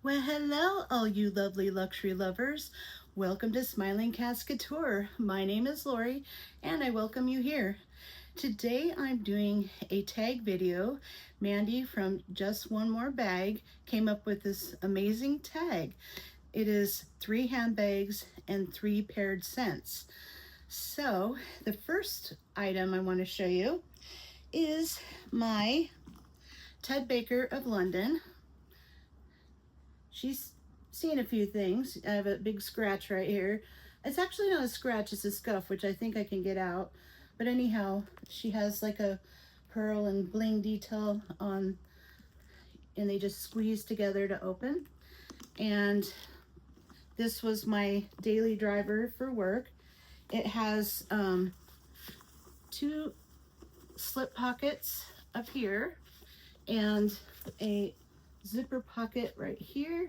Well, hello, all you lovely luxury lovers. Welcome to Smiling Cats Couture. My name is Lori, and I welcome you here. Today I'm doing a tag video. Mandy from Just One More Bag came up with this amazing tag. It is 3 handbags and 3 paired scents. So the first item I want to show you is my Ted Baker of London. She's seen a few things. I have a big scratch right here. It's actually not a scratch, it's a scuff, which I think I can get out. But anyhow, she has like a pearl and bling detail on, and they just squeeze together to open. And this was my daily driver for work. It has 2 slip pockets up here and a zipper pocket right here,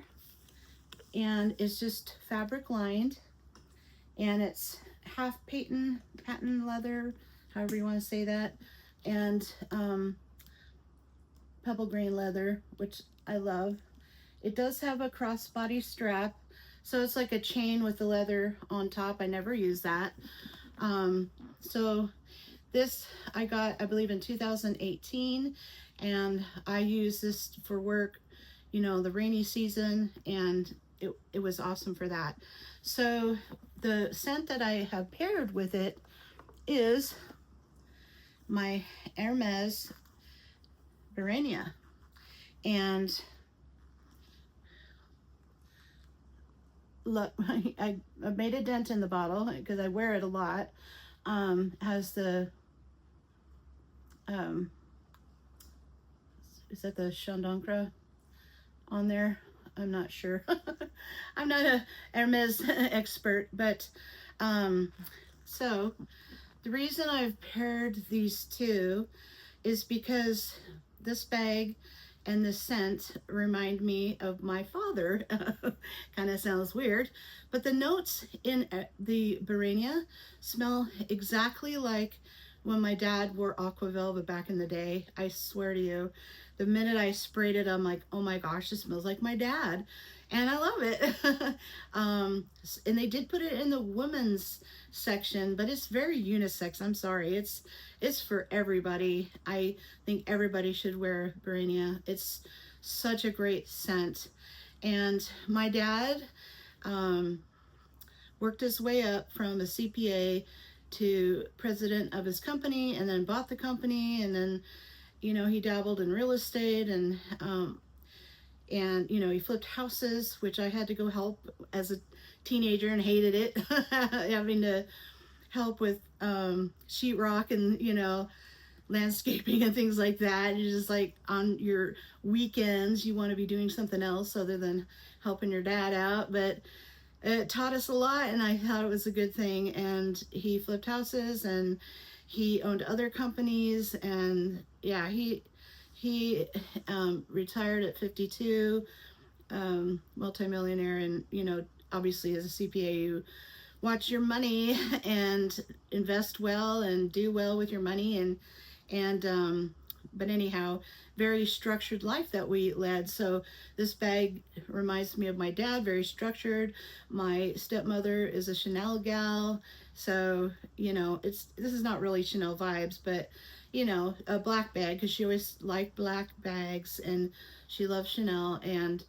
and it's just fabric lined, and it's half patent leather, however you want to say that, and pebble grain leather, which I love. It does have a crossbody strap, so it's like a chain with the leather on top. I never use that. So this I got, I believe, in 2018, and I use this for work, you know, the rainy season, and it was awesome for that. So the scent that I have paired with it is my Hermes Barenia, and look, I made a dent in the bottle because I wear it a lot. Has the is that the Chandon on there? I'm not sure. I'm not a Hermes expert, but so the reason I've paired these two is because this bag and the scent remind me of my father. Kind of sounds weird, but the notes in the Barenia smell exactly like when my dad wore Aqua Velva back in the day. I swear to you, the minute I sprayed it, I'm like, oh my gosh, it smells like my dad. And I love it. And they did put it in the women's section, but it's very unisex. I'm sorry. It's for everybody. I think everybody should wear Barenia. It's such a great scent. And my dad worked his way up from a CPA to president of his company, and then bought the company, and then, you know, he dabbled in real estate, and you know, he flipped houses, which I had to go help as a teenager and hated it. Having to help with sheetrock and, you know, landscaping and things like that. You're just like, on your weekends you want to be doing something else other than helping your dad out. But it taught us a lot, and I thought it was a good thing. And he flipped houses, and he owned other companies, and yeah, he retired at 52, multimillionaire. And, you know, obviously as a CPA, you watch your money and invest well and do well with your money. But anyhow, very structured life that we led. So this bag reminds me of my dad, very structured. My stepmother is a Chanel gal. So, you know, this is not really Chanel vibes, but, you know, a black bag, because she always liked black bags, and she loved Chanel. And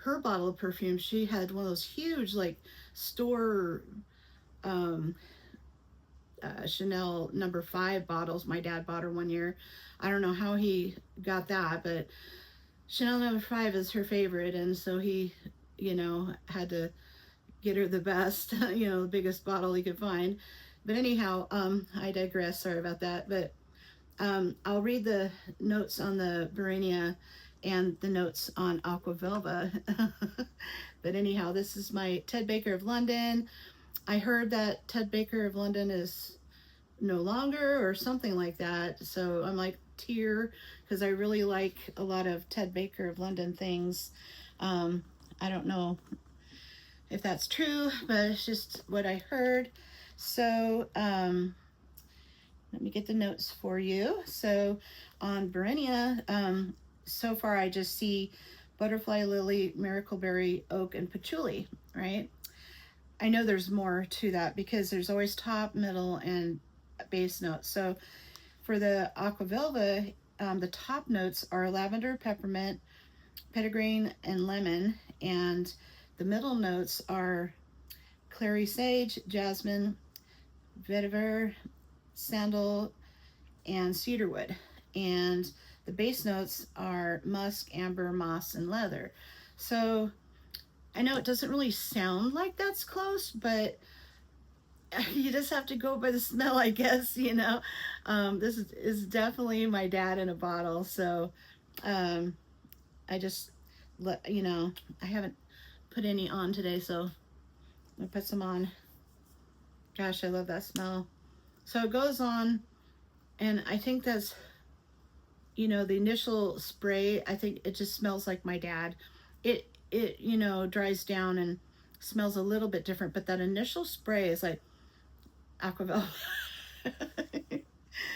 her bottle of perfume, she had one of those huge, like, store Chanel number 5 bottles. My dad bought her one year. I don't know how he got that, but Chanel number 5 is her favorite, and so he, you know, had to get her the best, you know, the biggest bottle he could find. But anyhow, I digress. Sorry about that. But I'll read the notes on the Barenia and the notes on Aqua Velva. But anyhow, this is my Ted Baker of London. I heard that Ted Baker of London is no longer, or something like that. So I'm like, tear, because I really like a lot of Ted Baker of London things. I don't know if that's true, but it's just what I heard. So let me get the notes for you. So on Barenia, so far I just see butterfly lily, miracleberry, oak, and patchouli, right? I know there's more to that because there's always top, middle, and base notes. So for the Aquavelva, the top notes are lavender, peppermint, petitgrain, and lemon, and the middle notes are clary sage, jasmine, vetiver, sandal, and cedarwood. And the base notes are musk, amber, moss, and leather. So I know it doesn't really sound like that's close, but you just have to go by the smell, I guess, you know. This is definitely my dad in a bottle. So um, I just, you know, I haven't put any on today, so I put some on. Gosh, I love that smell. So it goes on, and I think that's, you know, the initial spray, I think it just smells like my dad. It you know, dries down and smells a little bit different, but that initial spray is like Aquavelle.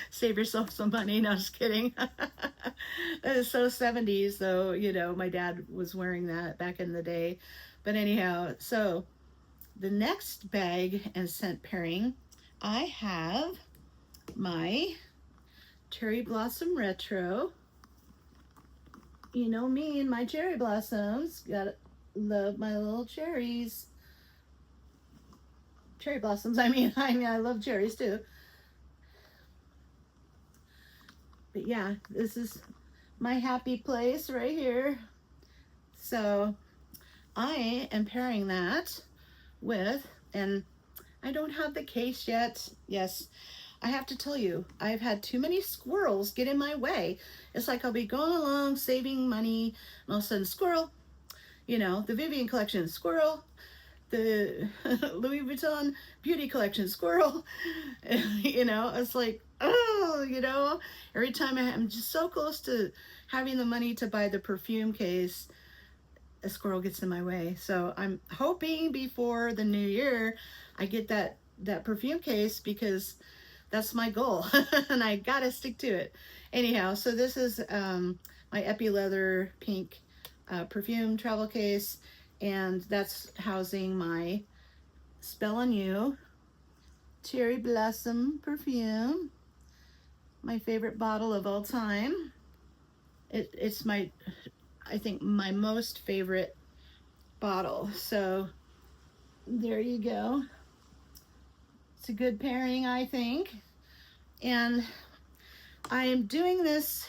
Save yourself some money. No, just kidding. That is so 70s, though. You know, my dad was wearing that back in the day. But anyhow, so the next bag and scent pairing, I have my Cherry Blossom Retro. You know me and my cherry blossoms. Gotta love my little cherries. Cherry blossoms, I mean, I love cherries too. But yeah, this is my happy place right here. So I am pairing that with, and I don't have the case yet. Yes, I have to tell you, I've had too many squirrels get in my way. It's like I'll be going along saving money, and all of a sudden, squirrel, you know, the Vivian collection, squirrel, the Louis Vuitton beauty collection, squirrel. You know, it's like, oh, you know, every time I'm just so close to having the money to buy the perfume case, a squirrel gets in my way. So I'm hoping before the new year I get that perfume case, because that's my goal and I gotta stick to it. Anyhow, so this is my Epi Leather pink perfume travel case, and that's housing my Spell on You Cherry Blossom perfume, my favorite bottle of all time. It's my, I think, my most favorite bottle. So there you go. It's a good pairing, I think. And I am doing this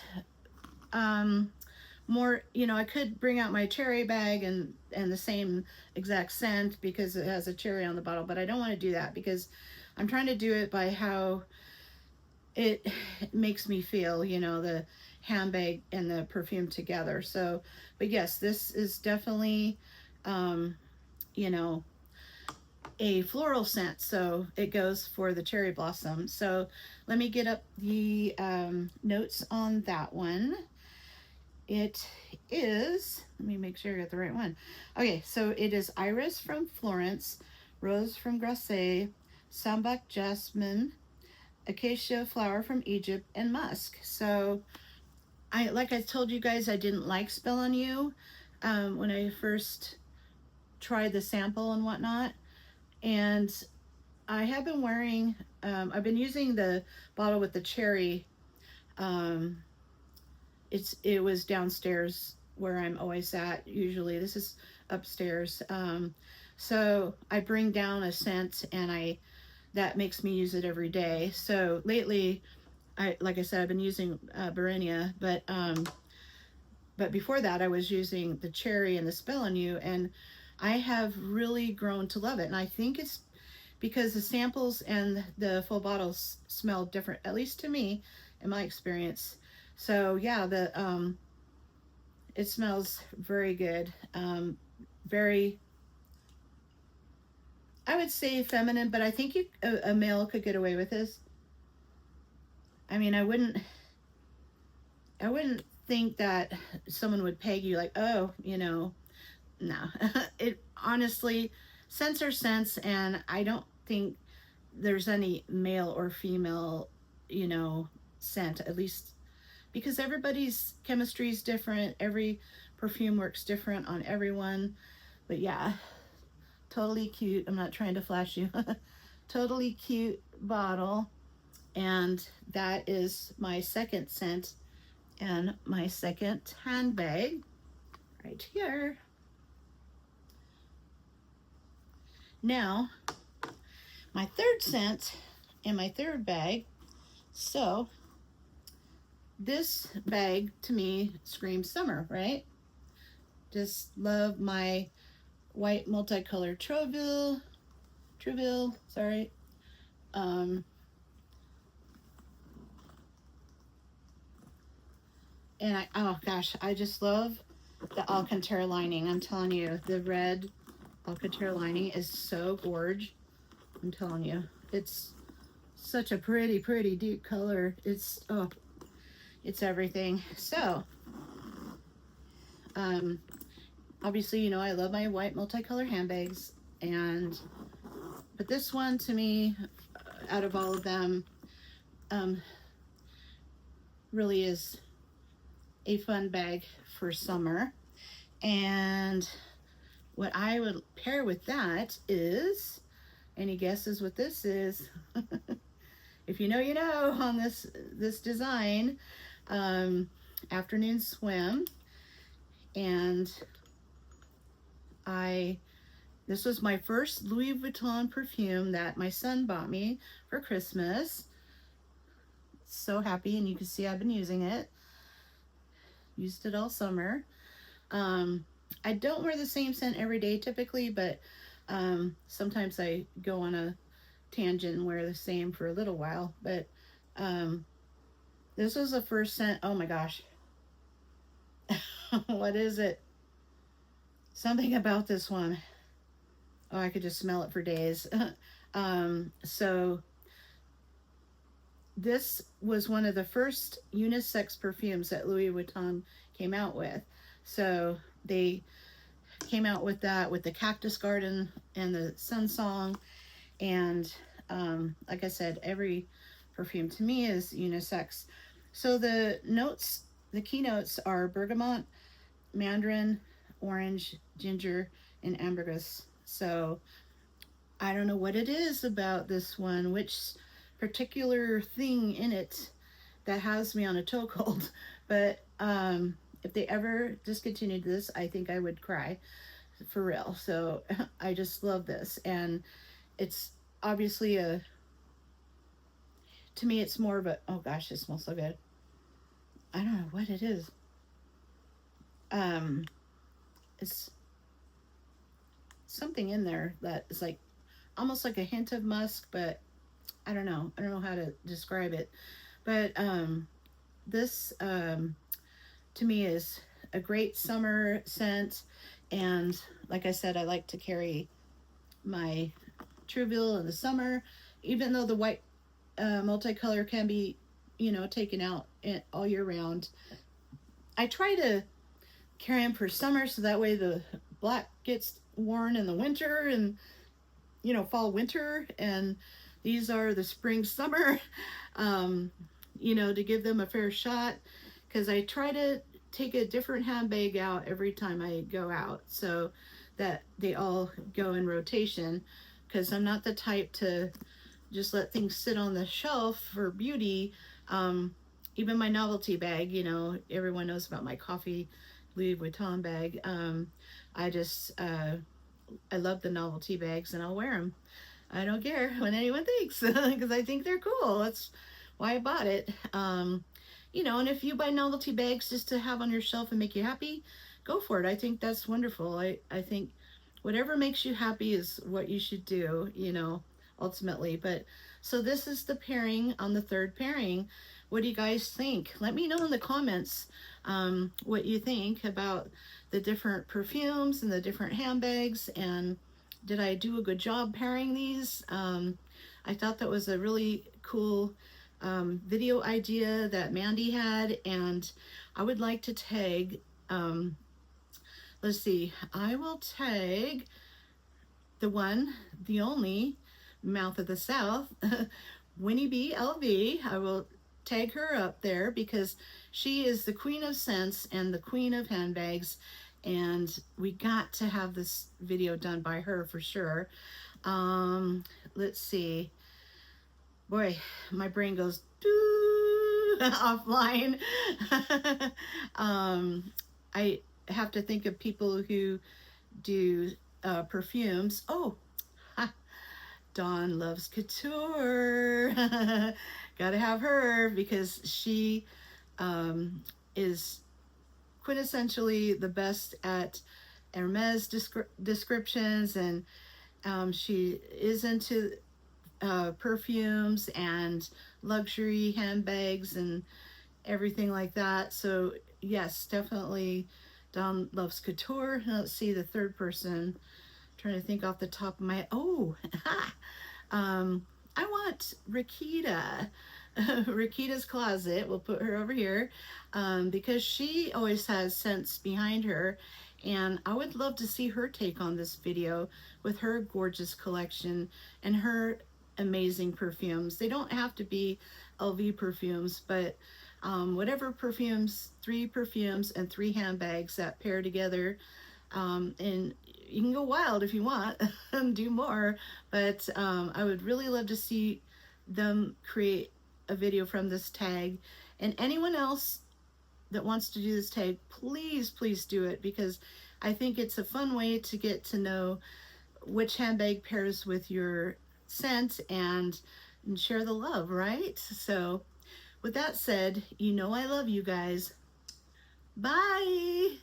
more, you know, I could bring out my cherry bag and the same exact scent because it has a cherry on the bottle, but I don't want to do that because I'm trying to do it by how it makes me feel, you know, the handbag and the perfume together. So, but yes, this is definitely, you know, a floral scent, so it goes for the cherry blossom. So let me get up the notes on that one. It is, let me make sure I got the right one. Okay, so it is Iris from Florence, Rose from Grasse, Sambac Jasmine, Acacia Flower from Egypt, and Musk. So like I told you guys, I didn't like Spell on You when I first tried the sample and whatnot. And I have been wearing, I've been using the bottle with the cherry. It was downstairs where I'm always at. Usually this is upstairs. So I bring down a scent and that makes me use it every day. So lately, like I said, I've been using Barenia, but before that I was using the cherry and the Spell on You, and I have really grown to love it. And I think it's because the samples and the full bottles smell different, at least to me, in my experience. So yeah, it smells very good. Very, I would say feminine, but I think a male could get away with this. I mean, I wouldn't think that someone would peg you like, oh, you know, no. It honestly, scents are scents, and I don't think there's any male or female, you know, scent, at least because everybody's chemistry is different. Every perfume works different on everyone. But yeah, totally cute. I'm not trying to flash you. Totally cute bottle. And that is my second scent and my second handbag right here. Now, my third scent and my third bag. So, this bag to me screams summer, right? Just love my white multicolor Trouville, sorry. And oh gosh, I just love the Alcantara lining. I'm telling you, the red Alcantara lining is so gorge. I'm telling you, it's such a pretty deep color. It's, oh, it's everything. So, obviously, you know, I love my white multicolor handbags, but this one to me, out of all of them, really is a fun bag for summer. And what I would pair with that is, any guesses what this is? If you know, you know on this design, afternoon swim. And this was my first Louis Vuitton perfume that my son bought me for Christmas. So happy, and you can see I've been using it. Used it all summer. I don't wear the same scent every day typically, but sometimes I go on a tangent and wear the same for a little while. But this was the first scent. Oh my gosh. What is it? Something about this one. Oh, I could just smell it for days. So this was one of the first unisex perfumes that Louis Vuitton came out with. So they came out with that with the Cactus Garden and the Sun Song. And like I said, every perfume to me is unisex. So the notes, the key notes are bergamot, mandarin, orange, ginger, and ambergris. So I don't know what it is about this one, which particular thing in it that has me on a chokehold. But if they ever discontinued this, I think I would cry for real. So I just love this. And it's obviously to me, it's more of a, oh gosh, it smells so good. I don't know what it is. It's something in there that is like almost like a hint of musk, but I don't know how to describe it. But this to me is a great summer scent. And like I said, I like to carry my Trouville in the summer, even though the white multicolor can be, you know, taken out all year round. I try to carry them for summer so that way the black gets worn in the winter and, you know, fall, winter. And these are the spring, summer, you know, to give them a fair shot, because I try to take a different handbag out every time I go out so that they all go in rotation, because I'm not the type to just let things sit on the shelf for beauty. Even my novelty bag, you know, everyone knows about my coffee Louis Vuitton bag. I love the novelty bags and I'll wear them. I don't care what anyone thinks because I think they're cool. That's why I bought it. You know, and if you buy novelty bags just to have on your shelf and make you happy, go for it. I think that's wonderful. I think whatever makes you happy is what you should do, you know, ultimately. But so this is the pairing on the third pairing. What do you guys think? Let me know in the comments what you think about the different perfumes and the different handbags, and did I do a good job pairing these? I thought that was a really cool video idea that Mandy had, and I would like to tag, let's see, I will tag the one, the only, Mouth of the South, Winnie B LV. I will tag her up there because she is the queen of scents and the queen of handbags, and we got to have this video done by her for sure. Let's see. Boy, my brain goes offline. I have to think of people who do perfumes. Oh, Dawn loves couture. Gotta have her because she is quintessentially the best at Hermes descriptions, and she is into perfumes and luxury handbags and everything like that. So yes, definitely Dawn loves couture. Let's see the third person. Trying to think off the top of my, I want Rakita. Rakita's Closet. We'll put her over here because she always has scents behind her, and I would love to see her take on this video with her gorgeous collection and her amazing perfumes. They don't have to be LV perfumes, but whatever perfumes, 3 perfumes and 3 handbags that pair together, and you can go wild if you want and do more, but I would really love to see them create a video from this tag. And anyone else that wants to do this tag, please do it, because I think it's a fun way to get to know which handbag pairs with your scent and share the love, right? So with that said, you know I love you guys. Bye.